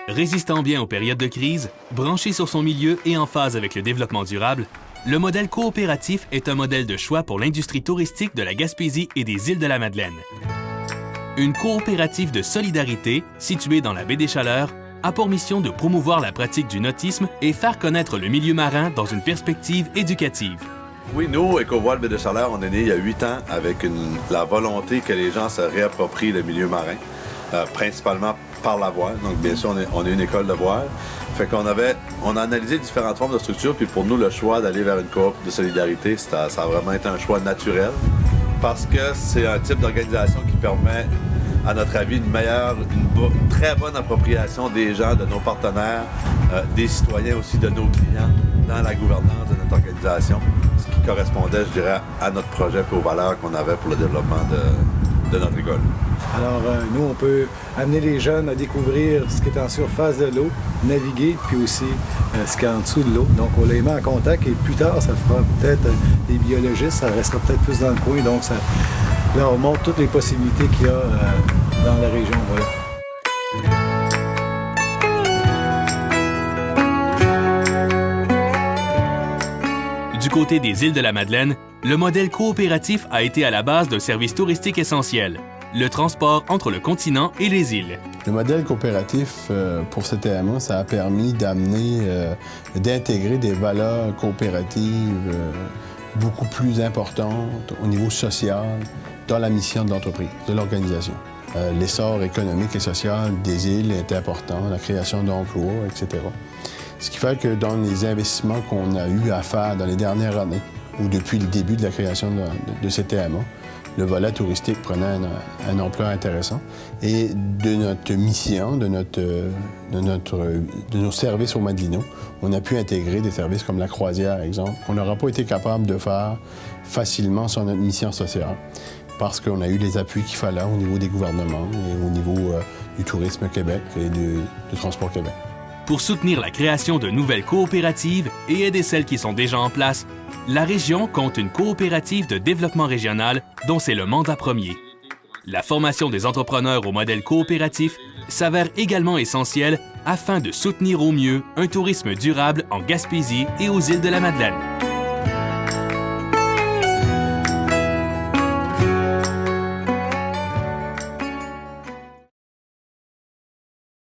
Résistant bien aux périodes de crise, branché sur son milieu et en phase avec le développement durable, le modèle coopératif est un modèle de choix pour l'industrie touristique de la Gaspésie et des îles de la Madeleine. Une coopérative de solidarité située dans la baie des Chaleurs a pour mission de promouvoir la pratique du nautisme et faire connaître le milieu marin dans une perspective éducative. Oui, nous, Ecovoile Baie des Chaleurs, on est né il y a 8 ans avec la volonté que les gens se réapproprient le milieu marin, principalement par la voile. Donc, bien sûr, on est une école de voile. Fait qu'on a analysé différentes formes de structures, puis pour nous, le choix d'aller vers une coop de solidarité, ça a vraiment été un choix naturel parce que c'est un type d'organisation qui permet, à notre avis, une très bonne appropriation des gens, de nos partenaires, des citoyens aussi, de nos clients dans la gouvernance de notre organisation, ce qui correspondait, je dirais, à notre projet et aux valeurs qu'on avait pour le développement de notre école. Alors, nous, on peut amener les jeunes à découvrir ce qui est en surface de l'eau, naviguer, puis aussi ce qui est en dessous de l'eau. Donc, on les met en contact et plus tard, ça fera peut-être des biologistes, ça restera peut-être plus dans le coin. Donc, là, on montre toutes les possibilités qu'il y a dans la région. Voilà. Du côté des îles de la Madeleine, le modèle coopératif a été à la base d'un service touristique essentiel, le transport entre le continent et les îles. Le modèle coopératif pour ce TMA, ça a permis d'intégrer des valeurs coopératives beaucoup plus importantes au niveau social dans la mission de l'entreprise, de l'organisation. L'essor économique et social des îles est important, la création d'emplois, etc. Ce qui fait que dans les investissements qu'on a eu à faire dans les dernières années, ou depuis le début de la création de ces TMA, le volet touristique prenait un ampleur intéressant. Et de notre mission, de nos services au Madelino, on a pu intégrer des services comme la croisière, par exemple, qu'on n'aura pas été capable de faire facilement sur notre mission sociale, parce qu'on a eu les appuis qu'il fallait au niveau des gouvernements et au niveau du Tourisme Québec et du Transport Québec. Pour soutenir la création de nouvelles coopératives et aider celles qui sont déjà en place, la région compte une coopérative de développement régional dont c'est le mandat premier. La formation des entrepreneurs au modèle coopératif s'avère également essentielle afin de soutenir au mieux un tourisme durable en Gaspésie et aux îles de la Madeleine.